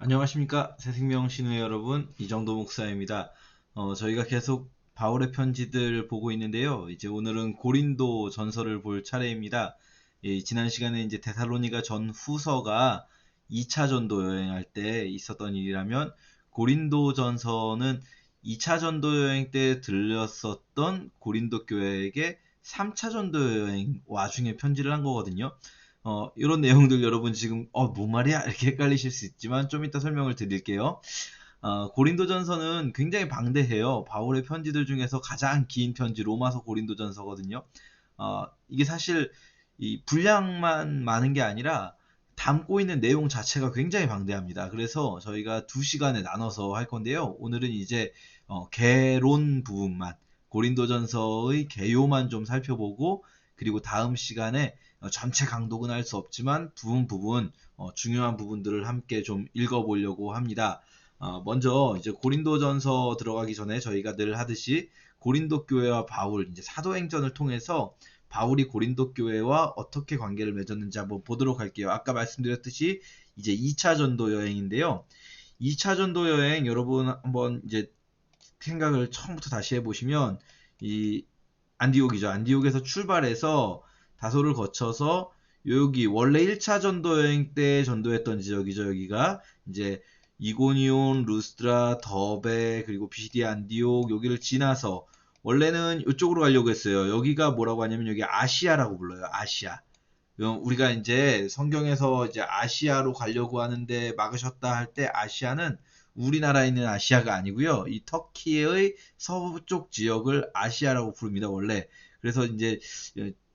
안녕하십니까 새생명 신우의 여러분, 이정도 목사입니다. 저희가 계속 바울의 편지들 보고 있는데요. 이제 오늘은 고린도 전서를 볼 차례입니다. 지난 시간에 이제 데살로니가 전 후서가 2차 전도 여행할 때 있었던 일이라면, 고린도 전서는 2차 전도 여행 때 들렸었던 고린도 교회에게 3차 전도 여행 와중에 편지를 한 거거든요. 이런 내용들 여러분 지금 뭔 말이야? 이렇게 헷갈리실 수 있지만 좀 이따 설명을 드릴게요. 고린도전서는 굉장히 방대해요. 바울의 편지들 중에서 가장 긴 편지 로마서 고린도전서거든요. 이게 사실 이 분량만 많은 게 아니라 담고 있는 내용 자체가 굉장히 방대합니다. 그래서 저희가 2시간에 나눠서 할 건데요. 오늘은 이제 개론 부분만, 고린도전서의 개요만 좀 살펴보고, 그리고 다음 시간에 전체 강독은 할 수 없지만 부분 중요한 부분들을 함께 좀 읽어보려고 합니다. 먼저 이제 고린도전서 들어가기 전에 저희가 늘 하듯이 고린도 교회와 바울, 이제 사도행전을 통해서 바울이 고린도 교회와 어떻게 관계를 맺었는지 한번 보도록 할게요. 아까 말씀드렸듯이 이제 2차 전도 여행인데요. 2차 전도 여행 여러분 한번 이제 생각을 처음부터 다시 해보시면, 이 안디옥이죠. 안디옥에서 출발해서 다소를 거쳐서 여기 원래 1차 전도 여행 때 전도했던 지역이죠. 여기가 이제 이고니온, 루스드라, 더베, 그리고 비시디아, 안디옥 여기를 지나서 원래는 이쪽으로 가려고 했어요. 여기가 뭐라고 하냐면 여기 아시아라고 불러요. 아시아. 우리가 이제 성경에서 이제 아시아로 가려고 하는데 막으셨다 할 때 아시아는 우리나라에 있는 아시아가 아니고요. 이 터키의 서쪽 지역을 아시아라고 부릅니다, 원래. 그래서 이제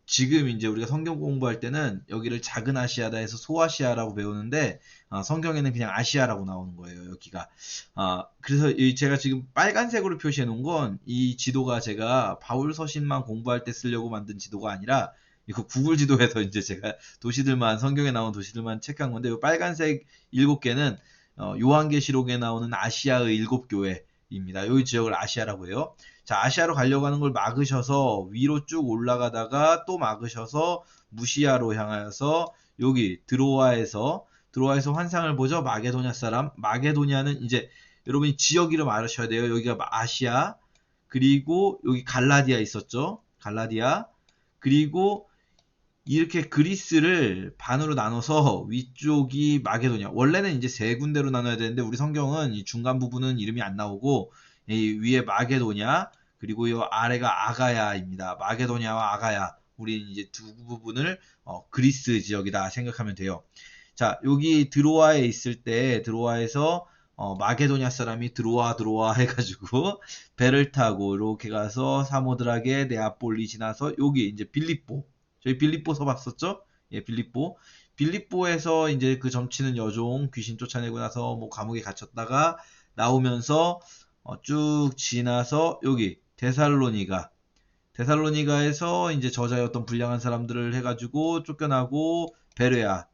지금 이제 우리가 성경 공부할 때는 여기를 작은 아시아다 해서 소아시아라고 배우는데, 성경에는 그냥 아시아라고 나오는 거예요, 여기가. 그래서 제가 지금 빨간색으로 표시해 놓은 건 이 지도가 제가 바울 서신만 공부할 때 쓰려고 만든 지도가 아니라 이거 구글 지도에서 이제 제가 도시들만, 성경에 나온 도시들만 체크한 건데, 이 빨간색 7개는 요한계시록에 나오는 아시아의 7교회입니다. 이 지역을 아시아라고 해요. 자, 아시아로 가려고 하는 걸 막으셔서 위로 쭉 올라가다가 또 막으셔서 무시아로 향하여서 여기 드로아에서 환상을 보죠. 마게도냐 사람. 마게도냐는 이제 여러분이 지역 이름 알으셔야 돼요. 여기가 아시아, 그리고 여기 갈라디아 있었죠. 갈라디아. 그리고 이렇게 그리스를 반으로 나눠서 위쪽이 마게도냐. 원래는 이제 세 군데로 나눠야 되는데 우리 성경은 이 중간 부분은 이름이 안 나오고, 이 위에 마게도냐, 그리고 이 아래가 아가야입니다. 마게도냐와 아가야. 우리 이제 두 부분을 그리스 지역이다 생각하면 돼요. 자, 여기 드로아에 있을 때 드로아에서 마게도냐 사람이 들어와 해가지고 배를 타고 이렇게 가서 사모드라게, 네아폴리 지나서 여기 이제 빌립보, 저희 빌립보서 봤었죠? 예, 빌립보. 빌립보에서 이제 그 점치는 여종 귀신 쫓아내고 나서 뭐 감옥에 갇혔다가 나오면서 쭉 지나서 여기 데살로니가에서 이제 저자였던 불량한 사람들을 해가지고 쫓겨나고 베레아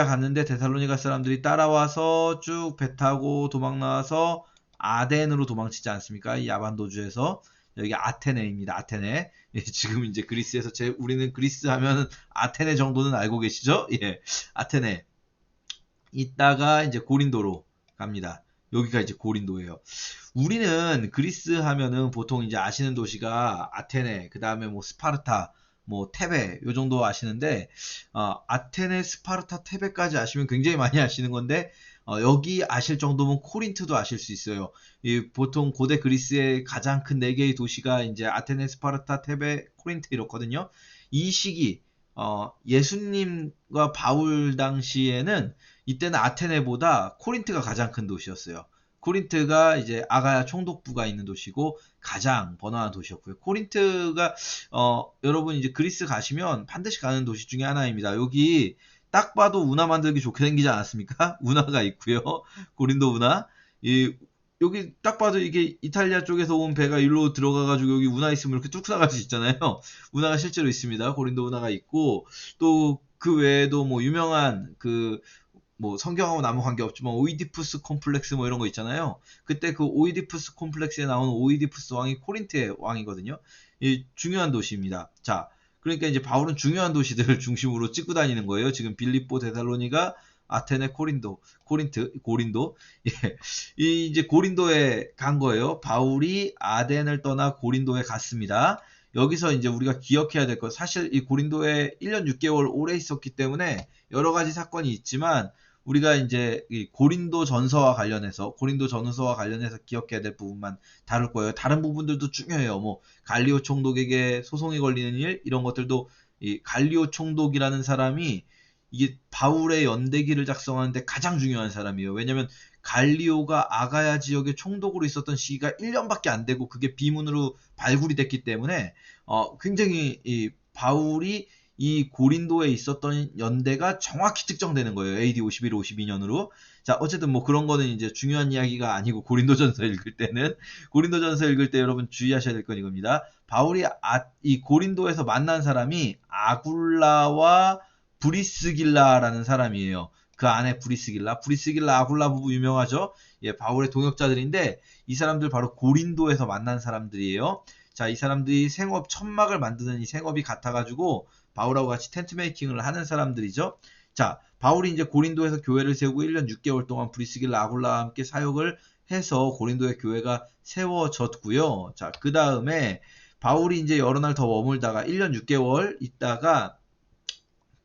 갔는데 데살로니가 사람들이 따라와서 쭉 배 타고 도망 나와서 아덴으로 도망치지 않습니까? 이 야반도주에서. 여기 아테네입니다. 아테네. 예, 지금 이제 그리스에서 우리는 그리스 하면 아테네 정도는 알고 계시죠? 예, 아테네. 이따가 이제 고린도로 갑니다. 여기가 이제 고린도예요. 우리는 그리스 하면은 보통 이제 아시는 도시가 아테네, 그 다음에 뭐 스파르타, 뭐 테베 요 정도 아시는데, 아테네, 스파르타, 테베까지 아시면 굉장히 많이 아시는 건데, 여기 아실 정도면 코린트도 아실 수 있어요. 보통 고대 그리스의 가장 큰 4개의 도시가 이제 아테네, 스파르타, 테베, 코린트 이렇거든요. 이 시기 예수님과 바울 당시에는 이때는 아테네보다 코린트가 가장 큰 도시였어요. 코린트가 이제 아가야 총독부가 있는 도시고 가장 번화한 도시였고요. 코린트가 여러분 이제 그리스 가시면 반드시 가는 도시 중에 하나입니다. 여기 딱 봐도 운하 만들기 좋게 생기지 않았습니까? 운하가 있고요. 고린도 운하. 이 여기 딱 봐도 이게 이탈리아 쪽에서 온 배가 일로 들어가가지고 여기 운하 있으면 이렇게 뚝 나갈 수 있잖아요. 운하가 실제로 있습니다. 고린도 운하가 있고, 또 그 외에도 뭐 유명한 그 뭐 성경하고는 아무 관계 없지만 오이디푸스 콤플렉스 뭐 이런 거 있잖아요. 그때 그 오이디푸스 콤플렉스에 나오는 오이디푸스 왕이 코린트의 왕이거든요. 이 중요한 도시입니다. 자, 그러니까 이제 바울은 중요한 도시들을 중심으로 찍고 다니는 거예요. 지금 빌립보, 데살로니가, 아테네, 고린도. 예. 이 이제 고린도에 간 거예요. 바울이 아덴을 떠나 고린도에 갔습니다. 여기서 이제 우리가 기억해야 될 것, 사실 이 고린도에 1년 6개월 오래 있었기 때문에 여러 가지 사건이 있지만 우리가 이제 이 고린도 전서와 관련해서 기억해야 될 부분만 다룰 거예요. 다른 부분들도 중요해요. 뭐 갈리오 총독에게 소송이 걸리는 일, 이런 것들도, 이 갈리오 총독이라는 사람이 이게 바울의 연대기를 작성하는데 가장 중요한 사람이에요. 왜냐면 갈리오가 아가야 지역의 총독으로 있었던 시기가 1년밖에 안 되고 그게 비문으로 발굴이 됐기 때문에 굉장히 이 바울이 이 고린도에 있었던 연대가 정확히 특정되는 거예요. AD 51, 52년으로. 자, 어쨌든 뭐 그런 거는 이제 중요한 이야기가 아니고, 고린도전서 읽을 때 여러분 주의하셔야 될 건 이겁니다. 바울이 이 고린도에서 만난 사람이 아굴라와 브리스길라라는 사람이에요. 그 안에 브리스길라, 아굴라 부부 유명하죠? 예, 바울의 동역자들인데 이 사람들 바로 고린도에서 만난 사람들이에요. 자, 이 사람들이 생업, 천막을 만드는 이 생업이 같아가지고 바울하고 같이 텐트 메이킹을 하는 사람들이죠. 자, 바울이 이제 고린도에서 교회를 세우고 1년 6개월 동안 브리스길라, 아굴라와 함께 사역을 해서 고린도의 교회가 세워졌고요. 자, 그 다음에 바울이 이제 여러 날 더 머물다가 1년 6개월 있다가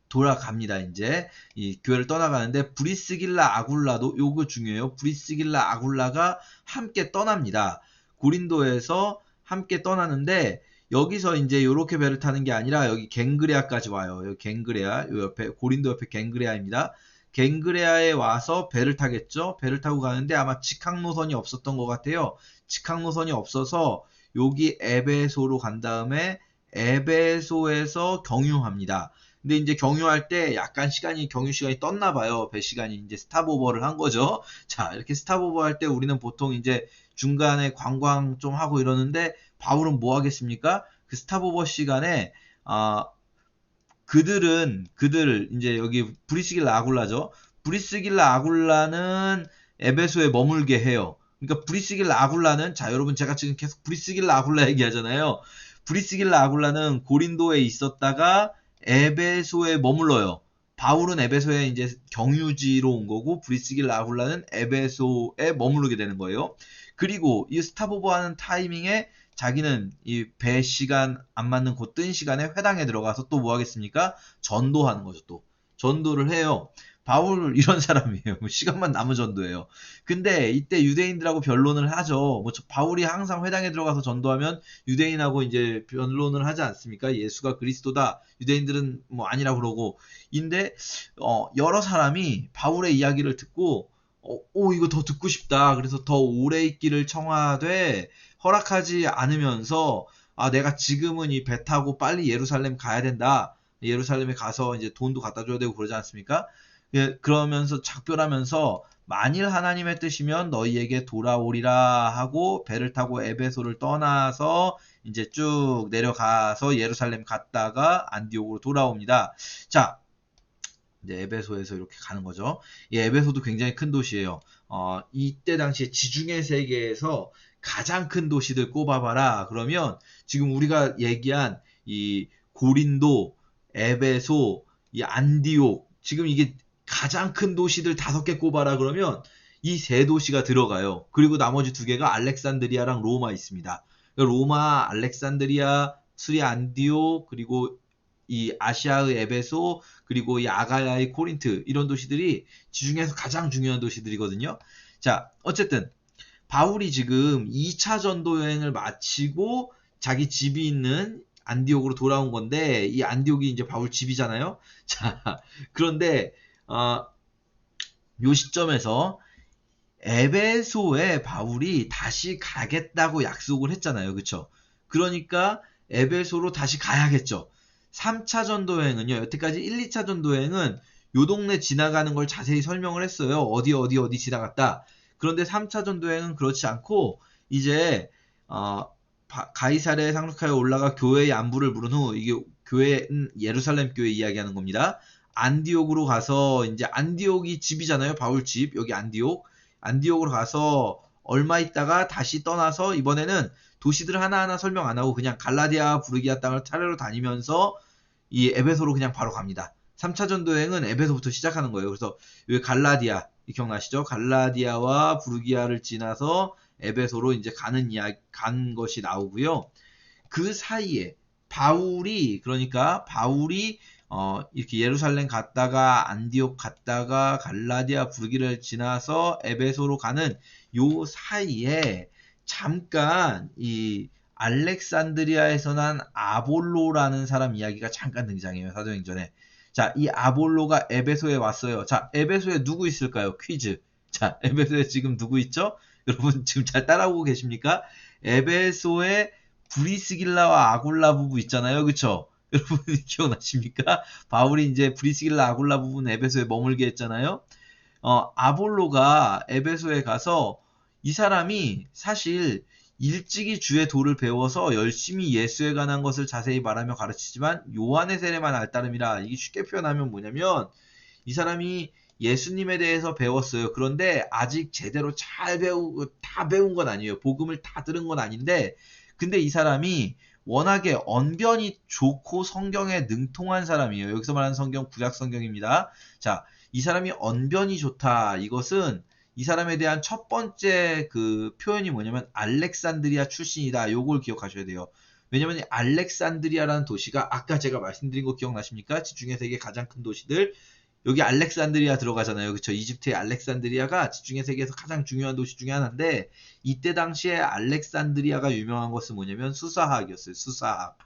돌아갑니다. 이제 이 교회를 떠나가는데 브리스길라, 아굴라도, 요거 중요해요. 브리스길라, 아굴라가 함께 떠납니다. 고린도에서 함께 떠나는데 여기서 이제 요렇게 배를 타는 게 아니라 여기 갱그레아까지 와요. 여기 갱그레아, 요 옆에, 고린도 옆에 갱그레아입니다. 갱그레아에 와서 배를 타겠죠. 배를 타고 가는데 아마 직항 노선이 없었던 것 같아요. 직항 노선이 없어서 여기 에베소로 간 다음에 에베소에서 경유합니다. 근데 이제 경유할 때 약간 경유 시간이 떴나 봐요. 배 시간이 이제 스탑오버를 한 거죠. 자, 이렇게 스탑오버 할 때 우리는 보통 이제 중간에 관광 좀 하고 이러는데 바울은 뭐 하겠습니까? 그 스탑오버 시간에 그들 이제 여기 브리스길라, 아굴라죠. 브리스길라, 아굴라는 에베소에 머물게 해요. 그러니까 브리스길라, 아굴라는, 자, 여러분 제가 지금 계속 브리스길라, 아굴라 얘기하잖아요. 브리스길라, 아굴라는 고린도에 있었다가 에베소에 머물러요. 바울은 에베소에 이제 경유지로 온 거고 브리스길라, 아굴라는 에베소에 머무르게 되는 거예요. 그리고 이 스탑오버하는 타이밍에 자기는 이 배 시간 안 맞는 그 뜬 시간에 회당에 들어가서 또 뭐 하겠습니까? 전도하는 거죠. 또 전도를 해요. 바울 이런 사람이에요. 시간만 남은 전도예요. 근데 이때 유대인들하고 변론을 하죠. 뭐 바울이 항상 회당에 들어가서 전도하면 유대인하고 이제 변론을 하지 않습니까? 예수가 그리스도다. 유대인들은 뭐 아니라 그러고. 인데 여러 사람이 바울의 이야기를 듣고 이거 더 듣고 싶다. 그래서 더 오래 있기를 청하되 허락하지 않으면서, 내가 지금은 이 배 타고 빨리 예루살렘 가야 된다. 예루살렘에 가서 이제 돈도 갖다 줘야 되고 그러지 않습니까? 예, 그러면서 작별하면서 만일 하나님의 뜻이면 너희에게 돌아오리라 하고 배를 타고 에베소를 떠나서 이제 쭉 내려가서 예루살렘 갔다가 안디옥으로 돌아옵니다. 자, 이제 에베소에서 이렇게 가는 거죠. 이 에베소도 굉장히 큰 도시예요. 이때 당시에 지중해 세계에서 가장 큰 도시들 꼽아봐라. 그러면 지금 우리가 얘기한 이 고린도, 에베소, 이 안디옥, 지금 이게 가장 큰 도시들 5개 꼽아라 그러면 이 3도시가 들어가요. 그리고 나머지 2개가 알렉산드리아랑 로마 있습니다. 로마, 알렉산드리아, 수리아 안디옥, 그리고 이 아시아의 에베소, 그리고 이 아가야의 코린트, 이런 도시들이 지중해에서 가장 중요한 도시들이거든요. 자, 어쨌든 바울이 지금 2차 전도 여행을 마치고 자기 집이 있는 안디옥으로 돌아온 건데, 이 안디옥이 이제 바울 집이잖아요. 자, 그런데 요 시점에서 에베소에 바울이 다시 가겠다고 약속을 했잖아요. 그쵸? 그러니까 에베소로 다시 가야겠죠. 3차 전도여행은요, 여태까지 1, 2차 전도여행은 요 동네 지나가는 걸 자세히 설명을 했어요. 어디 지나갔다. 그런데 3차 전도여행은 그렇지 않고 이제 가이사랴에 상륙하여 올라가 교회의 안부를 물은 후, 이게 교회는 예루살렘 교회 이야기하는 겁니다. 안디옥으로 가서, 이제 안디옥이 집이잖아요. 바울 집, 여기 안디옥으로 가서 얼마 있다가 다시 떠나서 이번에는 도시들 하나하나 설명 안 하고 그냥 갈라디아, 부르기아 땅을 차례로 다니면서 이 에베소로 그냥 바로 갑니다. 3차 전도 여행은 에베소부터 시작하는 거예요. 그래서 여기 갈라디아, 기억나시죠? 갈라디아와 부르기아를 지나서 에베소로 이제 간 것이 나오고요. 그 사이에 그러니까 바울이 이렇게 예루살렘 갔다가 안디옥 갔다가 갈라디아 부르기를 지나서 에베소로 가는 요 사이에 잠깐 이 알렉산드리아에서 난 아볼로라는 사람 이야기가 잠깐 등장해요. 사도행전에. 자, 이 아볼로가 에베소에 왔어요. 자, 에베소에 누구 있을까요? 퀴즈. 자, 에베소에 지금 누구 있죠? 여러분 지금 잘 따라오고 계십니까? 에베소에 브리스길라와 아굴라 부부 있잖아요. 그쵸? 여러분 기억나십니까? 바울이 이제 브리스길라 아굴라 부부는 에베소에 머물게 했잖아요. 아볼로가 에베소에 가서 이 사람이 사실 일찍이 주의 도를 배워서 열심히 예수에 관한 것을 자세히 말하며 가르치지만 요한의 세례만 알 따름이라. 이게 쉽게 표현하면 뭐냐면 이 사람이 예수님에 대해서 배웠어요. 그런데 아직 제대로 다 배운 건 아니에요. 복음을 다 들은 건 아닌데, 근데 이 사람이 워낙에 언변이 좋고 성경에 능통한 사람이에요. 여기서 말하는 성경 구약 성경입니다. 자, 이 사람이 언변이 좋다. 이것은 이 사람에 대한 첫 번째 그 표현이 뭐냐면 알렉산드리아 출신이다. 요걸 기억하셔야 돼요. 왜냐면 알렉산드리아라는 도시가 아까 제가 말씀드린 거 기억나십니까? 지중해 세계 가장 큰 도시들. 여기 알렉산드리아 들어가잖아요. 그쵸? 이집트의 알렉산드리아가 지중해 세계에서 가장 중요한 도시 중에 하나인데, 이때 당시에 알렉산드리아가 유명한 것은 뭐냐면 수사학이었어요. 수사학.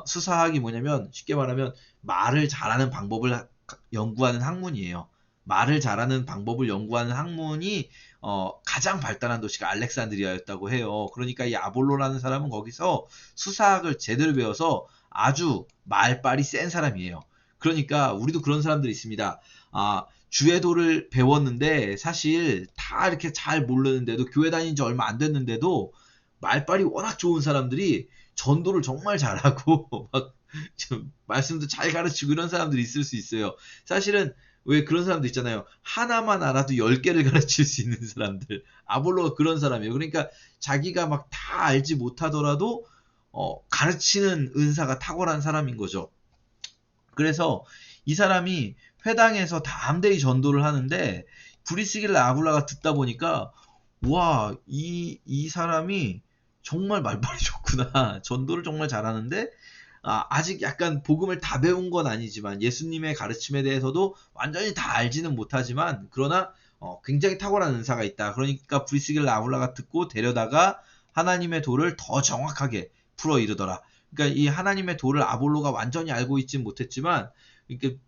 수사학이 뭐냐면 쉽게 말하면 말을 잘하는 방법을 연구하는 학문이에요. 말을 잘하는 방법을 연구하는 학문이 가장 발달한 도시가 알렉산드리아였다고 해요. 그러니까 이 아볼로라는 사람은 거기서 수사학을 제대로 배워서 아주 말빨이 센 사람이에요. 그러니까 우리도 그런 사람들이 있습니다. 주의 도를 배웠는데 사실 다 이렇게 잘 모르는데도, 교회 다닌 지 얼마 안 됐는데도 말빨이 워낙 좋은 사람들이 전도를 정말 잘하고 막 좀 말씀도 잘 가르치고 이런 사람들이 있을 수 있어요. 사실은 왜 그런 사람도 있잖아요. 하나만 알아도 10개를 가르칠 수 있는 사람들. 아볼로가 그런 사람이에요. 그러니까 자기가 막 다 알지 못하더라도 가르치는 은사가 탁월한 사람인 거죠. 그래서 이 사람이 회당에서 담대히 전도를 하는데, 브리스길라 아굴라가 듣다 보니까 와, 이 사람이 정말 말빨이 좋구나. 전도를 정말 잘하는데, 아직 약간 복음을 다 배운 건 아니지만 예수님의 가르침에 대해서도 완전히 다 알지는 못하지만, 그러나 굉장히 탁월한 은사가 있다. 그러니까 브리스길라 아굴라가 듣고 데려다가 하나님의 도를 더 정확하게 풀어 이르더라. 그러니까 이 하나님의 도를 아볼로가 완전히 알고 있진 못했지만, 그러니까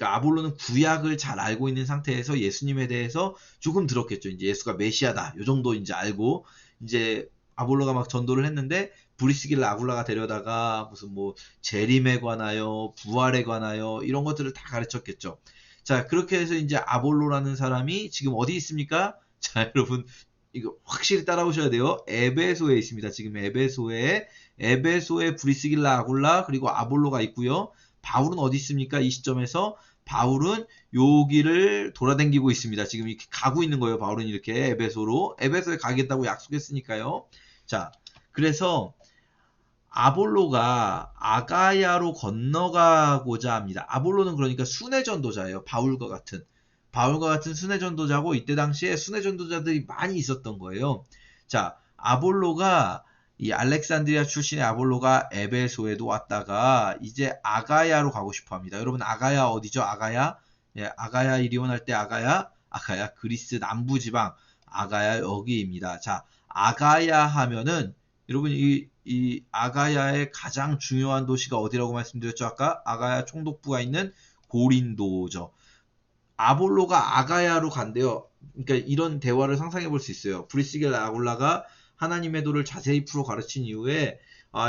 아볼로는 구약을 잘 알고 있는 상태에서 예수님에 대해서 조금 들었겠죠. 이제 예수가 메시아다. 요 정도 이제 알고, 이제 아볼로가 막 전도를 했는데, 브리스길라 아굴라가 데려다가 무슨 뭐 재림에 관하여, 부활에 관하여 이런 것들을 다 가르쳤겠죠. 자, 그렇게 해서 이제 아볼로라는 사람이 지금 어디 있습니까? 자, 여러분 이거 확실히 따라오셔야 돼요. 에베소에 있습니다. 지금 에베소에 브리스길라 아굴라 그리고 아볼로가 있고요. 바울은 어디 있습니까? 이 시점에서 바울은 여기를 돌아다니고 있습니다. 지금 이렇게 가고 있는 거예요. 바울은 이렇게 에베소에 가겠다고 약속했으니까요. 자, 그래서 아볼로가 아가야로 건너가고자 합니다. 아볼로는 그러니까 순회 전도자예요. 바울과 같은 순회 전도자고, 이때 당시에 순회 전도자들이 많이 있었던 거예요. 자, 아볼로가 이 알렉산드리아 출신의 아볼로가 에베소에도 왔다가 이제 아가야로 가고 싶어 합니다. 여러분 아가야 어디죠? 아가야? 예, 아가야 이리온할 때 아가야 그리스 남부 지방 아가야 여기입니다. 자, 아가야 하면은 여러분 이 아가야의 가장 중요한 도시가 어디라고 말씀드렸죠? 아까 아가야 총독부가 있는 고린도죠. 아볼로가 아가야로 간대요. 그러니까 이런 대화를 상상해 볼 수 있어요. 브리스길라 아굴라가 하나님의 도를 자세히 풀어 가르친 이후에,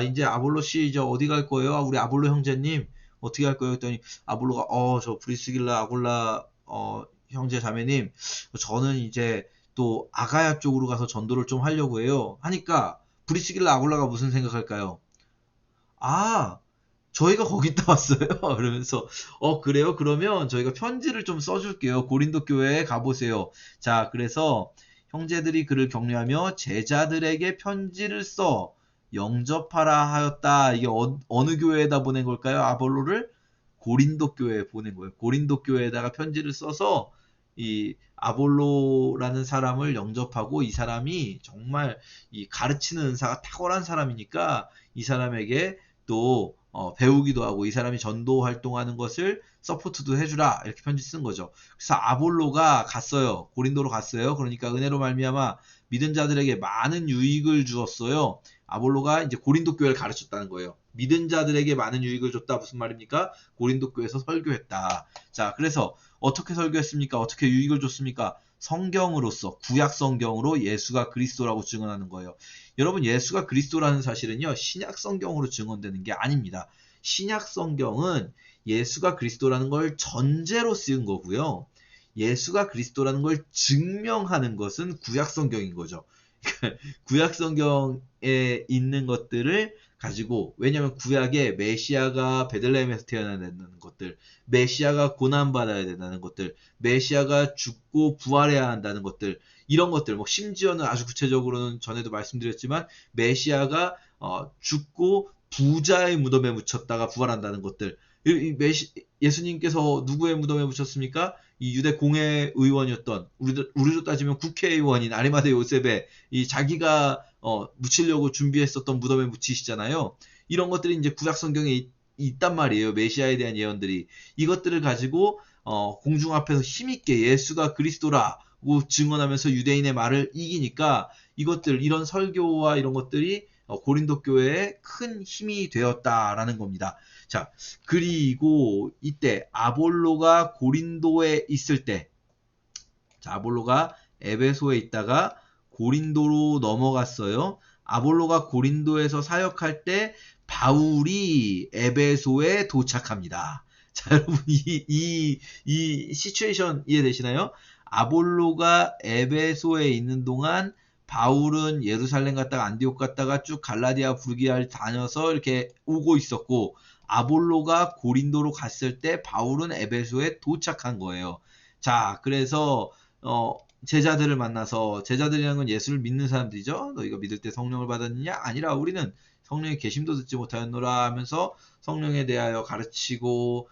이제 아볼로 씨 이제 어디 갈 거예요? 우리 아볼로 형제님 어떻게 할 거예요? 했더니 아볼로가 저 브리스길라 아굴라 형제 자매님, 저는 이제 또 아가야 쪽으로 가서 전도를 좀 하려고 해요. 하니까 브리스길라 아굴라가 무슨 생각할까요? 아, 저희가 거기 있다 왔어요. 그러면서 그래요? 그러면 저희가 편지를 좀 써줄게요. 고린도 교회에 가보세요. 자, 그래서 형제들이 그를 격려하며 제자들에게 편지를 써 영접하라 하였다. 이게 어느 교회에다 보낸 걸까요? 아볼로를? 고린도 교회에 보낸 거예요. 고린도 교회에다가 편지를 써서 이 아볼로라는 사람을 영접하고, 이 사람이 정말 이 가르치는 은사가 탁월한 사람이니까 이 사람에게 또 배우기도 하고, 이 사람이 전도 활동하는 것을 서포트도 해주라, 이렇게 편지 쓴 거죠. 그래서 아볼로가 갔어요. 고린도로 갔어요. 그러니까 은혜로 말미암아 믿은 자들에게 많은 유익을 주었어요. 아볼로가 이제 고린도 교회를 가르쳤다는 거예요. 믿은 자들에게 많은 유익을 줬다, 무슨 말입니까? 고린도 교회에서 설교했다. 자, 그래서 어떻게 설교했습니까? 어떻게 유익을 줬습니까? 성경으로서, 구약 성경으로 예수가 그리스도라고 증언하는 거예요. 여러분, 예수가 그리스도라는 사실은요, 신약 성경으로 증언되는 게 아닙니다. 신약 성경은 예수가 그리스도라는 걸 전제로 쓰인 거고요. 예수가 그리스도라는 걸 증명하는 것은 구약 성경인 거죠. 구약 성경에 있는 것들을 가지고, 왜냐하면 구약에 메시아가 베들레헴에서 태어나야 된다는 것들, 메시아가 고난받아야 된다는 것들, 메시아가 죽고 부활해야 한다는 것들, 이런 것들, 뭐 심지어는 아주 구체적으로는 전에도 말씀드렸지만 메시아가 죽고 부자의 무덤에 묻혔다가 부활한다는 것들, 예수님께서 누구의 무덤에 묻혔습니까? 이 유대 공회 의원이었던, 우리로 따지면 국회의원인 아리마대 요셉의 이 자기가 묻히려고 준비했었던 무덤에 묻히시잖아요. 이런 것들이 이제 구약 성경에 있단 말이에요. 메시아에 대한 예언들이. 이것들을 가지고 공중 앞에서 힘있게 예수가 그리스도라고 증언하면서 유대인의 말을 이기니까, 이런 설교와 이런 것들이 고린도 교회에 큰 힘이 되었다라는 겁니다. 자, 그리고 이때 아볼로가 고린도에 있을 때, 자, 아볼로가 에베소에 있다가 고린도로 넘어갔어요. 아볼로가 고린도에서 사역할 때 바울이 에베소에 도착합니다. 자, 여러분, 이 시츄에이션 이해되시나요? 아볼로가 에베소에 있는 동안 바울은 예루살렘 갔다가 안디옥 갔다가 쭉 갈라디아 부르기아를 다녀서 이렇게 오고 있었고, 아볼로가 고린도로 갔을 때 바울은 에베소에 도착한 거예요. 자, 그래서 제자들을 만나서, 제자들이라는 건 예수를 믿는 사람들이죠. 너희가 믿을 때 성령을 받았느냐? 아니라 우리는 성령의 계심도 듣지 못하였노라 하면서 성령에 대하여 가르치고,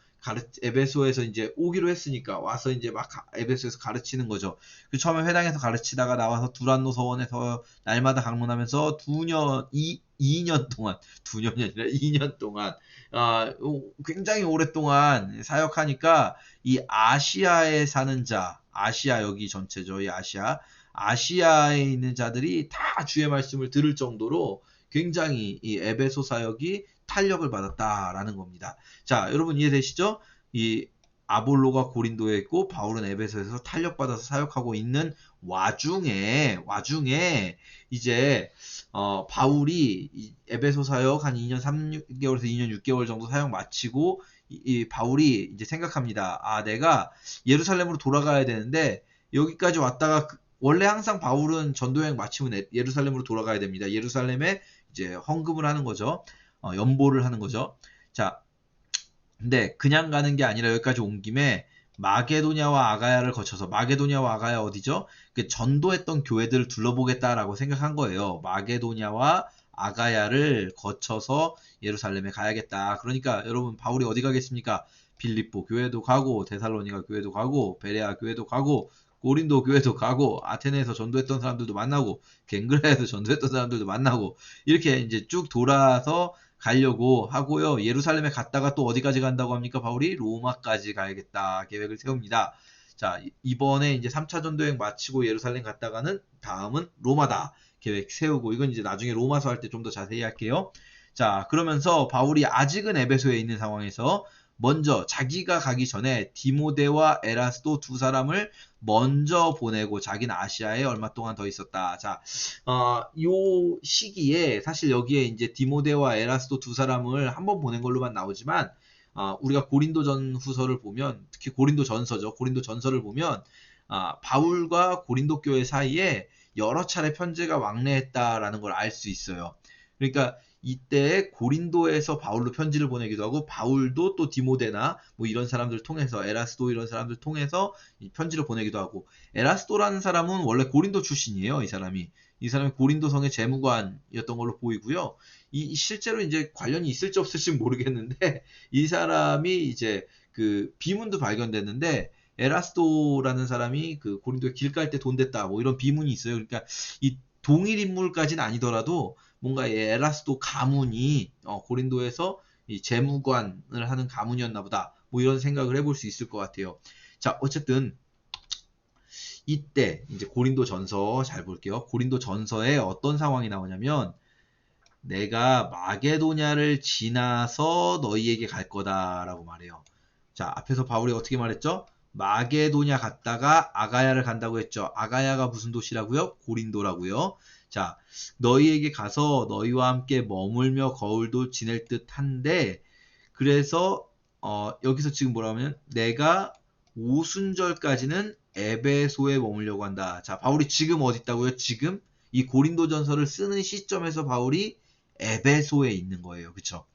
에베소에서 이제 오기로 했으니까 와서 이제 막 에베소에서 가르치는 거죠. 그 처음에 회당에서 가르치다가 나와서 두란노 서원에서 날마다 강론하면서 2년 동안, 2년이 아니라 2년 동안, 굉장히 오랫동안 사역하니까 이 아시아에 사는 자, 아시아 여기 전체죠. 이 아시아에 있는 자들이 다 주의 말씀을 들을 정도로 굉장히 이 에베소 사역이 탄력을 받았다라는 겁니다. 자, 여러분 이해되시죠? 이 아볼로가 고린도에 있고 바울은 에베소에서 탄력받아서 사역하고 있는 와중에 이제 바울이 이 에베소 사역 한 2년 3개월에서 2년 6개월 정도 사역 마치고 이 바울이 이제 생각합니다. 아, 내가 예루살렘으로 돌아가야 되는데 여기까지 왔다가 원래 항상 바울은 전도여행 마치면 예루살렘으로 돌아가야 됩니다. 예루살렘에 이제 헌금을 하는 거죠. 연보를 하는 거죠. 자, 근데 그냥 가는 게 아니라 여기까지 온 김에 마게도냐와 아가야를 거쳐서, 마게도냐와 아가야 어디죠? 그 전도했던 교회들을 둘러보겠다라고 생각한 거예요. 마게도냐와 아가야를 거쳐서 예루살렘에 가야겠다. 그러니까 여러분, 바울이 어디 가겠습니까? 빌립보 교회도 가고, 데살로니가 교회도 가고, 베레아 교회도 가고, 고린도 교회도 가고, 아테네에서 전도했던 사람들도 만나고, 갱그라에서 전도했던 사람들도 만나고, 이렇게 이제 쭉 돌아서 가려고 하고요. 예루살렘에 갔다가 또 어디까지 간다고 합니까? 바울이 로마까지 가야겠다 계획을 세웁니다. 자, 이번에 이제 3차 전도여행 마치고 예루살렘 갔다가는 다음은 로마다 계획 세우고, 이건 이제 나중에 로마서 할 때 좀 더 자세히 할게요. 자, 그러면서 바울이 아직은 에베소에 있는 상황에서 먼저 자기가 가기 전에 디모데와 에라스도 두 사람을 먼저 보내고, 자기는 아시아에 얼마 동안 더 있었다. 자, 요 시기에 사실 여기에 이제 디모데와 에라스도 두 사람을 한번 보낸 걸로만 나오지만, 우리가 고린도전 후서를 보면, 특히 고린도전서죠. 고린도전서를 보면, 바울과 고린도 교회 사이에 여러 차례 편지가 왕래했다라는 걸 알 수 있어요. 그러니까 이때 고린도에서 바울로 편지를 보내기도 하고 바울도 또 디모데나 뭐 이런 사람들 통해서 에라스도 이런 사람들 통해서 이 편지를 보내기도 하고 에라스도라는 사람은 원래 고린도 출신이에요. 이 사람이 고린도 성의 재무관이었던 걸로 보이고요. 이 실제로 이제 관련이 있을지 없을지 모르겠는데 이 사람이 이제 그 비문도 발견됐는데 에라스도라는 사람이 그 고린도에 길 깔 때 돈 댔다 뭐 이런 비문이 있어요. 그러니까 이 동일 인물까지는 아니더라도 뭔가 이 에라스도 가문이 고린도에서 이 재무관을 하는 가문이었나 보다. 뭐 이런 생각을 해볼 수 있을 것 같아요. 자, 어쨌든 이때 이제 고린도 전서 잘 볼게요. 고린도 전서에 어떤 상황이 나오냐면 내가 마게도냐를 지나서 너희에게 갈 거다라고 말해요. 자, 앞에서 바울이 어떻게 말했죠? 마게도냐 갔다가 아가야를 간다고 했죠. 아가야가 무슨 도시라고요? 고린도라고요. 자, 너희에게 가서 너희와 함께 머물며 거울도 지낼 듯한데 그래서 여기서 지금 뭐라 하면 내가 오순절까지는 에베소에 머물려고 한다. 자, 바울이 지금 어디 있다고요? 지금 이 고린도전서를 쓰는 시점에서 바울이 에베소에 있는 거예요. 그쵸?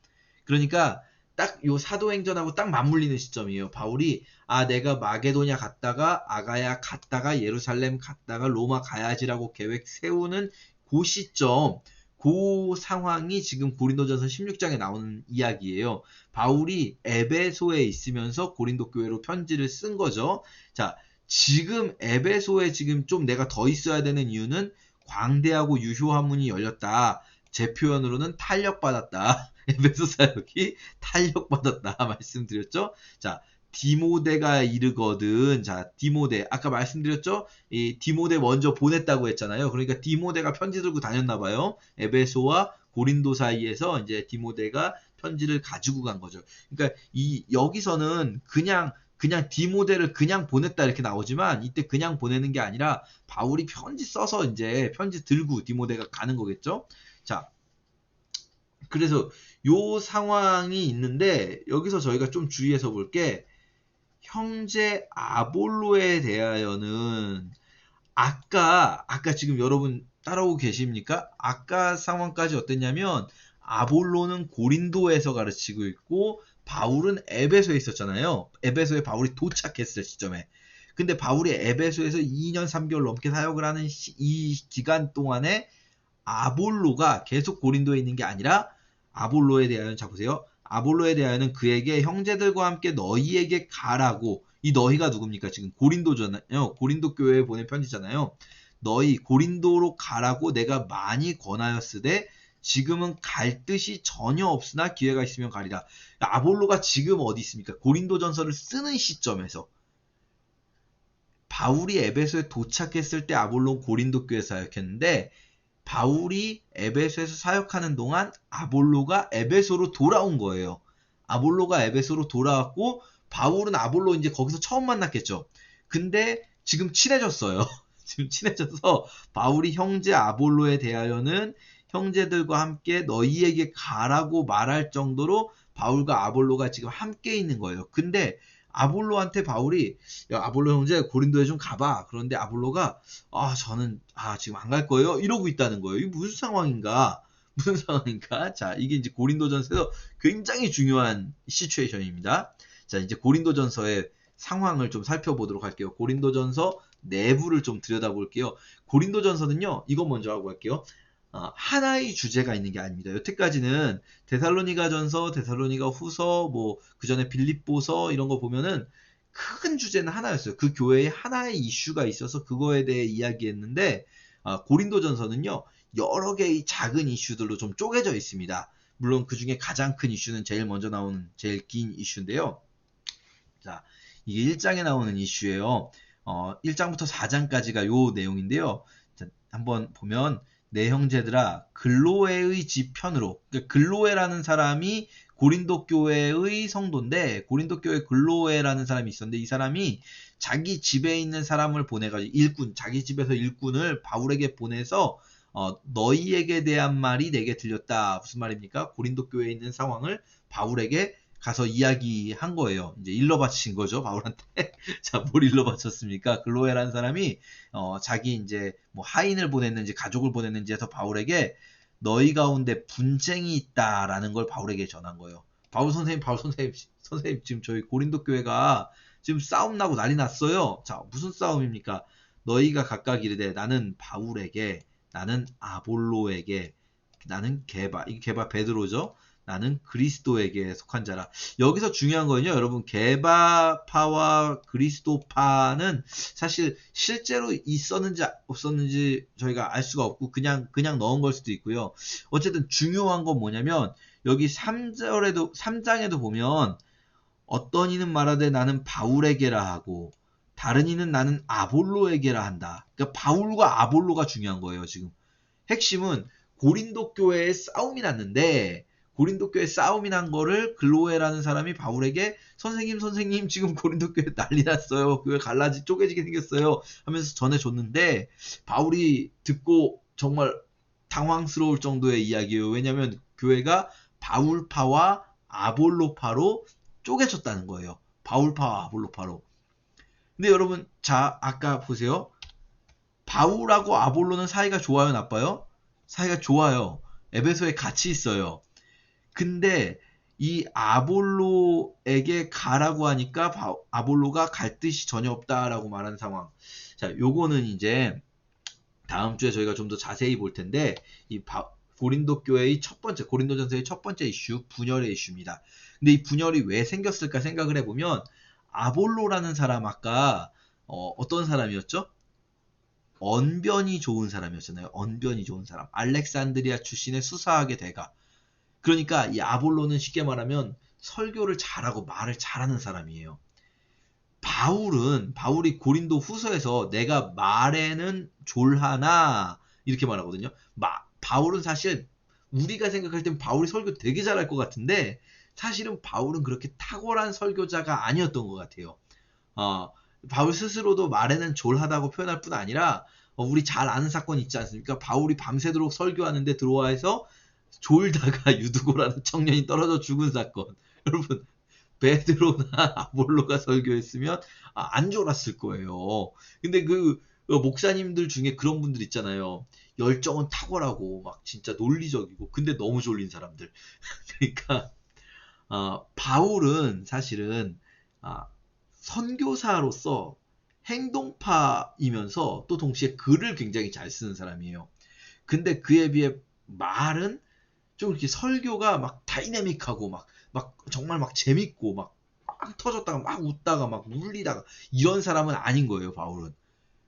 그러니까 딱 요 사도행전하고 딱 맞물리는 시점이에요. 바울이 내가 마게도냐 갔다가 아가야 갔다가 예루살렘 갔다가 로마 가야지라고 계획 세우는 그 시점 그 상황이 지금 고린도전서 16장에 나오는 이야기예요. 바울이 에베소에 있으면서 고린도 교회로 편지를 쓴 거죠. 자, 지금 에베소에 지금 좀 내가 더 있어야 되는 이유는 광대하고 유효한 문이 열렸다. 제 표현으로는 탄력받았다. 에베소 사역이 탄력받았다 말씀드렸죠. 자, 디모데가 이르거든. 자, 디모데 아까 말씀드렸죠. 이 디모데 먼저 보냈다고 했잖아요. 그러니까 디모데가 편지 들고 다녔나 봐요. 에베소와 고린도 사이에서 이제 디모데가 편지를 가지고 간 거죠. 그러니까 이 여기서는 그냥 디모데를 그냥 보냈다 이렇게 나오지만 이때 그냥 보내는 게 아니라 바울이 편지 써서 이제 편지 들고 디모데가 가는 거겠죠. 자, 그래서 요 상황이 있는데 여기서 저희가 좀 주의해서 볼 게 형제 아볼로에 대하여는 아까 지금 여러분 따라오고 계십니까? 아까 상황까지 어땠냐면 아볼로는 고린도에서 가르치고 있고 바울은 에베소에 있었잖아요. 에베소에 바울이 도착했을 시점에. 근데 바울이 에베소에서 2년 3개월 넘게 사역을 하는 이 기간 동안에 아볼로가 계속 고린도에 있는 게 아니라 아볼로에 대하여는 자 보세요. 아볼로에 대하여는 그에게 형제들과 함께 너희에게 가라고 이 너희가 누굽니까? 지금 고린도잖아요. 고린도 교회에 보낸 편지잖아요. 너희 고린도로 가라고 내가 많이 권하였으되 지금은 갈 뜻이 전혀 없으나 기회가 있으면 가리라. 아볼로가 지금 어디 있습니까? 고린도전서를 쓰는 시점에서 바울이 에베소에 도착했을 때 아볼로는 고린도 교회에 사역했는데 바울이 에베소에서 사역하는 동안 아볼로가 에베소로 돌아온 거예요. 아볼로가 에베소로 돌아왔고 바울은 아볼로 이제 거기서 처음 만났겠죠. 근데 지금 친해졌어요. 지금 친해져서 바울이 형제 아볼로에 대하여는 형제들과 함께 너희에게 가라고 말할 정도로 바울과 아볼로가 지금 함께 있는 거예요. 근데 아볼로한테 바울이 야 아볼로 형제 고린도에 좀 가봐. 그런데 아볼로가 저는 지금 안 갈 거예요. 이러고 있다는 거예요. 이게 무슨 상황인가? 무슨 상황인가? 자, 이게 이제 고린도전서에서 굉장히 중요한 시츄에이션입니다. 자, 이제 고린도전서의 상황을 좀 살펴보도록 할게요. 고린도전서 내부를 좀 들여다볼게요. 고린도전서는요. 이거 먼저 하고 갈게요. 하나의 주제가 있는 게 아닙니다. 여태까지는 데살로니가전서, 데살로니가후서, 뭐 그 전에 빌립보서 이런 거 보면은 큰 주제는 하나였어요. 그 교회에 하나의 이슈가 있어서 그거에 대해 이야기했는데 고린도전서는요 여러 개의 작은 이슈들로 좀 쪼개져 있습니다. 물론 그 중에 가장 큰 이슈는 제일 먼저 나오는 제일 긴 이슈인데요. 자, 이게 1장에 나오는 이슈예요. 1장부터 4장까지가 요 내용인데요. 자, 한번 보면 내 형제들아 글로에의 지편으로 그러니까 글로에라는 사람이 고린도 교회의 성도인데 고린도 교회 글로에라는 사람이 있었는데 이 사람이 자기 집에 있는 사람을 보내가지고 일꾼 자기 집에서 일꾼을 바울에게 보내서 너희에게 대한 말이 내게 들렸다. 무슨 말입니까? 고린도 교회에 있는 상황을 바울에게 가서 이야기한 거예요. 이제 일러 바친 거죠, 바울한테. 자, 뭘 일러 바쳤습니까? 글로에라는 사람이 자기 이제 뭐 하인을 보냈는지 가족을 보냈는지 해서 바울에게 너희 가운데 분쟁이 있다라는 걸 바울에게 전한 거예요. 바울 선생님, 선생님, 지금 저희 고린도 교회가 지금 싸움 나고 난리 났어요. 자, 무슨 싸움입니까? 너희가 각각 이르되 나는 바울에게, 나는 아볼로에게, 나는 게바, 이게 게바 베드로죠. 나는 그리스도에게 속한 자라. 여기서 중요한 거는요, 여러분, 게바파와 그리스도파는 사실 실제로 있었는지 없었는지 저희가 알 수가 없고 그냥 넣은 걸 수도 있고요. 어쨌든 중요한 건 뭐냐면 여기 3장에도 보면 어떤 이는 말하되 나는 바울에게라 하고 다른 이는 나는 아볼로에게라 한다. 그러니까 바울과 아볼로가 중요한 거예요, 지금. 핵심은 고린도 교회에 싸움이 났는데 고린도 교회 싸움이 난 거를 글로에라는 사람이 바울에게 선생님 지금 고린도 교회 난리 났어요. 교회 쪼개지게 생겼어요. 하면서 전해줬는데 바울이 듣고 정말 당황스러울 정도의 이야기예요. 왜냐하면 교회가 바울파와 아볼로파로 쪼개졌다는 거예요. 바울파와 아볼로파로. 근데 여러분, 자, 아까 보세요. 바울하고 아볼로는 사이가 좋아요, 나빠요? 사이가 좋아요. 에베소에 같이 있어요. 근데 이 아볼로에게 가라고 하니까 아볼로가 갈 뜻이 전혀 없다라고 말하는 상황. 자, 요거는 이제 다음 주에 저희가 좀 더 자세히 볼 텐데 이 고린도 교회의 고린도전서의 첫 번째 이슈, 분열의 이슈입니다. 근데 이 분열이 왜 생겼을까 생각을 해보면 아볼로라는 사람 아까 어떤 사람이었죠? 언변이 좋은 사람이었잖아요. 언변이 좋은 사람. 알렉산드리아 출신의 수사학의 대가. 그러니까 이 아볼로는 쉽게 말하면 설교를 잘하고 말을 잘하는 사람이에요. 바울이 고린도 후서에서 내가 말에는 졸하나 이렇게 말하거든요. 바울은 사실 우리가 생각할 땐 바울이 설교 되게 잘할 것 같은데 사실은 바울은 그렇게 탁월한 설교자가 아니었던 것 같아요. 바울 스스로도 말에는 졸하다고 표현할 뿐 아니라 우리 잘 아는 사건 있지 않습니까? 바울이 밤새도록 설교하는데 들어와서 졸다가 유두고라는 청년이 떨어져 죽은 사건. 여러분, 베드로나 아볼로가 설교했으면 안 졸았을 거예요. 근데 그 목사님들 중에 그런 분들 있잖아요. 열정은 탁월하고 막 진짜 논리적이고 근데 너무 졸린 사람들. 그러니까 바울은 사실은 선교사로서 행동파이면서 또 동시에 글을 굉장히 잘 쓰는 사람이에요. 근데 그에 비해 말은 좀 이렇게 설교가 막 다이내믹하고 막 정말 막 재밌고 막 터졌다가 막 웃다가 막 울리다가 이런 사람은 아닌 거예요, 바울은.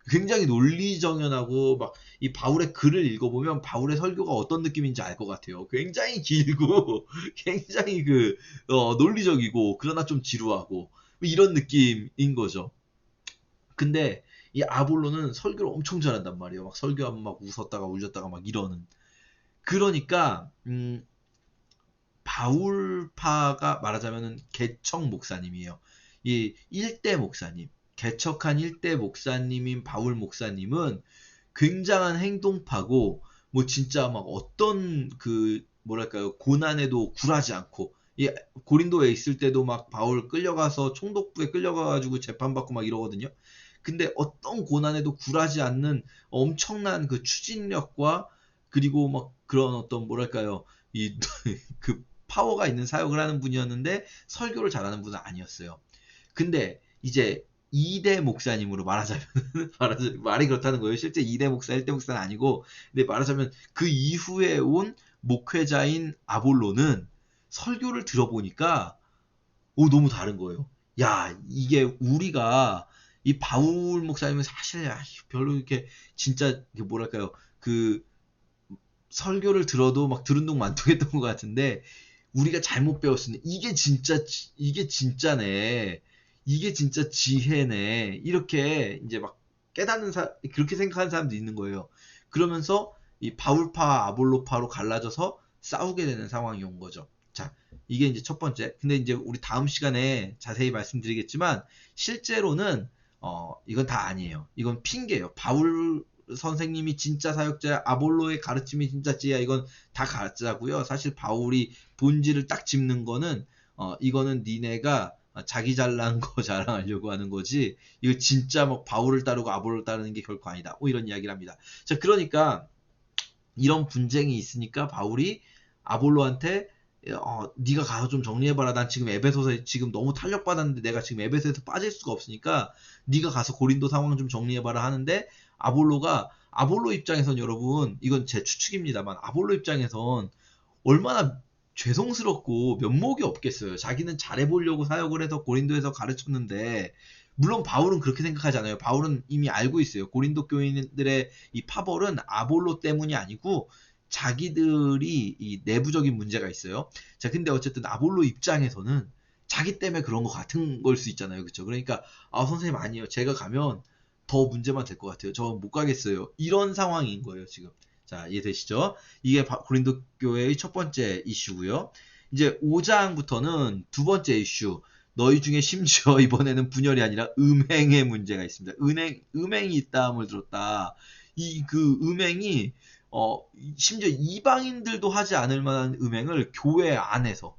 굉장히 논리정연하고 막 이 바울의 글을 읽어보면 바울의 설교가 어떤 느낌인지 알 것 같아요. 굉장히 길고 굉장히 논리적이고 그러나 좀 지루하고 이런 느낌인 거죠. 근데 이 아볼로는 설교를 엄청 잘한단 말이에요. 막 설교하면 막 웃었다가 울렸다가 막 이러는. 그러니까 바울파가 말하자면은 개척 목사님이에요. 이 1대 목사님, 개척한 1대 목사님인 바울 목사님은 굉장한 행동파고 뭐 진짜 막 어떤 뭐랄까요, 고난에도 굴하지 않고 이 고린도에 있을 때도 막 바울 끌려가서 총독부에 끌려가가지고 재판받고 막 이러거든요. 근데 어떤 고난에도 굴하지 않는 엄청난 그 추진력과 그리고 막 그런 어떤 뭐랄까요, 이 그 파워가 있는 사역을 하는 분이었는데 설교를 잘하는 분은 아니었어요. 근데 이제 2대 목사님으로 말하자면 말이 그렇다는 거예요. 실제 2대 목사, 1대 목사는 아니고 근데 말하자면 그 이후에 온 목회자인 아볼로는 설교를 들어보니까 너무 다른 거예요. 야, 이게 우리가 이 바울 목사님은 사실 별로 이렇게 진짜 뭐랄까요, 그 설교를 들어도 막 들은 둥 만둥했던 것 같은데 우리가 잘못 배웠으니 이게 진짜네. 이게 진짜 지혜네. 이렇게 이제 막 그렇게 생각하는 사람도 있는 거예요. 그러면서 이 바울파, 아볼로파로 갈라져서 싸우게 되는 상황이 온 거죠. 자, 이게 이제 첫 번째. 근데 이제 우리 다음 시간에 자세히 말씀드리겠지만 실제로는 이건 다 아니에요. 이건 핑계예요. 바울 선생님이 진짜 사역자야, 아볼로의 가르침이 진짜 지혜야, 이건 다 가짜고요. 사실 바울이 본질을 딱 짚는 거는 이거는 니네가 자기 잘난 거 자랑하려고 하는 거지 이거 진짜 막 바울을 따르고 아볼로를 따르는 게 결코 아니다. 이런 이야기를 합니다. 자, 그러니까 이런 분쟁이 있으니까 바울이 아볼로한테 네가 가서 좀 정리해봐라. 난 지금 에베소서 지금 너무 탄력받았는데 내가 지금 에베소에서 빠질 수가 없으니까 네가 가서 고린도 상황 좀 정리해봐라 하는데 아볼로 입장에선 여러분 이건 제 추측입니다만 아볼로 입장에선 얼마나 죄송스럽고 면목이 없겠어요. 자기는 잘해보려고 사역을 해서 고린도에서 가르쳤는데 물론 바울은 그렇게 생각하잖아요. 바울은 이미 알고 있어요. 고린도 교인들의 이 파벌은 아볼로 때문이 아니고 자기들이 이 내부적인 문제가 있어요. 자, 근데 어쨌든 아볼로 입장에서는 자기 때문에 그런 거 같은 걸 수 있잖아요. 그렇죠? 그러니까 선생님 아니에요. 제가 가면 더 문제만 될 것 같아요. 저 못 가겠어요. 이런 상황인 거예요, 지금. 자, 이해되시죠? 이게 고린도 교회의 첫 번째 이슈고요. 이제 5장부터는 두 번째 이슈. 너희 중에 심지어 이번에는 분열이 아니라 음행의 문제가 있습니다. 음행이 있다함을 들었다. 그 음행이 심지어 이방인들도 하지 않을 만한 음행을 교회 안에서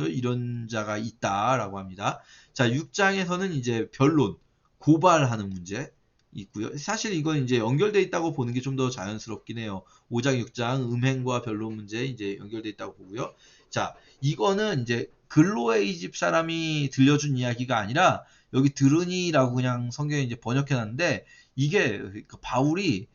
이런 자가 있다라고 합니다. 자, 6장에서는 이제 변론, 고발하는 문제 있고요. 사실 이건 이제 연결돼 있다고 보는 게 좀 더 자연스럽긴 해요. 5장, 6장 음행과 변론 문제 이제 연결돼 있다고 보고요. 자, 이거는 이제 글로의 집 사람이 들려준 이야기가 아니라 여기 들으니라고 그냥 성경에 이제 번역해놨는데 이게 바울이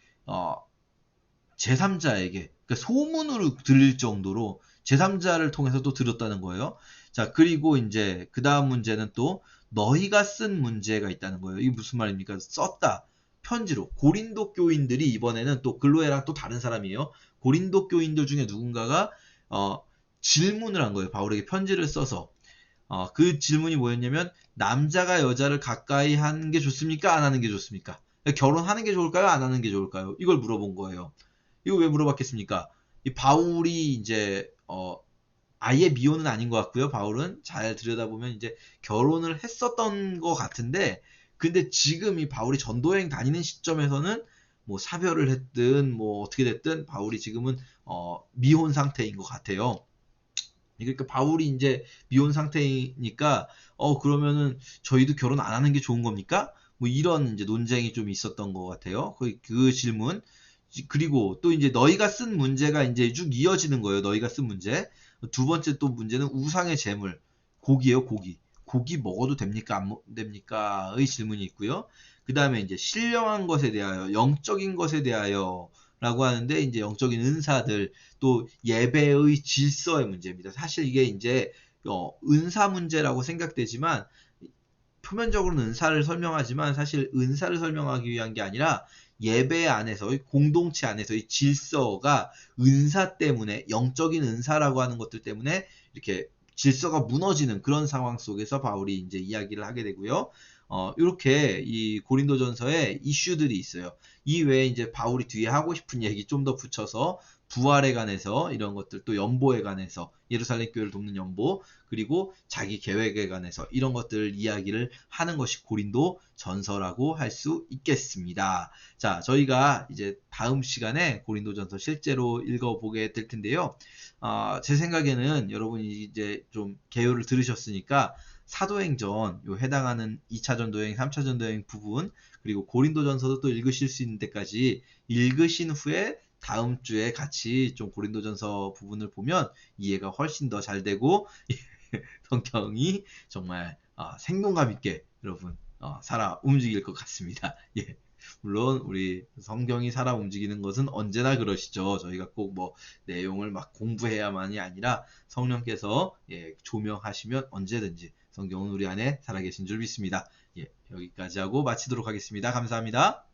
제3자에게 그러니까 소문으로 들릴 정도로 제3자를 통해서 또 들었다는 거예요. 자, 그리고 이제 그 다음 문제는 또 너희가 쓴 문제가 있다는 거예요. 이게 무슨 말입니까? 썼다. 편지로. 고린도 교인들이 이번에는 또 글로에랑 또 다른 사람이에요. 고린도 교인들 중에 누군가가 질문을 한 거예요. 바울에게 편지를 써서. 그 질문이 뭐였냐면 남자가 여자를 가까이 하는 게 좋습니까? 안 하는 게 좋습니까? 결혼하는 게 좋을까요? 안 하는 게 좋을까요? 이걸 물어본 거예요. 이거 왜 물어봤겠습니까? 이 바울이 이제 아예 미혼은 아닌 것 같고요. 바울은 잘 들여다보면 이제 결혼을 했었던 것 같은데 근데 지금 이 바울이 전도여행 다니는 시점에서는 뭐 사별을 했든 뭐 어떻게 됐든 바울이 지금은 미혼 상태인 것 같아요. 그러니까 바울이 이제 미혼 상태이니까 그러면은 저희도 결혼 안 하는 게 좋은 겁니까? 뭐 이런 이제 논쟁이 좀 있었던 것 같아요. 그 질문. 그리고 또 이제 너희가 쓴 문제가 이제 쭉 이어지는 거예요. 너희가 쓴 문제. 두 번째 또 문제는 우상의 제물. 고기예요, 고기. 고기 먹어도 됩니까? 안 됩니까? 의 질문이 있고요. 그 다음에 이제 신령한 것에 대하여, 영적인 것에 대하여 라고 하는데 이제 영적인 은사들 또 예배의 질서의 문제입니다. 사실 이게 이제 은사 문제라고 생각되지만 표면적으로는 은사를 설명하지만 사실 은사를 설명하기 위한 게 아니라 예배 안에서 공동체 안에서의 질서가 은사 때문에 영적인 은사라고 하는 것들 때문에 이렇게 질서가 무너지는 그런 상황 속에서 바울이 이제 이야기를 하게 되고요. 이렇게 이 고린도전서에 이슈들이 있어요. 이 외에 이제 바울이 뒤에 하고 싶은 얘기 좀 더 붙여서 부활에 관해서 이런 것들 또 연보에 관해서 예루살렘 교회를 돕는 연보 그리고 자기 계획에 관해서 이런 것들 이야기를 하는 것이 고린도 전서라고 할 수 있겠습니다. 자, 저희가 이제 다음 시간에 고린도 전서 실제로 읽어보게 될 텐데요. 제 생각에는 여러분이 이제 좀 개요를 들으셨으니까 사도행전 요 해당하는 2차 전도여행, 3차 전도여행 부분 그리고 고린도전서도 또 읽으실 수 있는 데까지 읽으신 후에 다음 주에 같이 좀 고린도전서 부분을 보면 이해가 훨씬 더 잘 되고 성경이 정말 생동감 있게 여러분 살아 움직일 것 같습니다. 예. 물론 우리 성경이 살아 움직이는 것은 언제나 그러시죠. 저희가 꼭 뭐 내용을 막 공부해야만이 아니라 성령께서 조명하시면 언제든지 성경은 우리 안에 살아계신 줄 믿습니다. 예, 여기까지 하고 마치도록 하겠습니다. 감사합니다.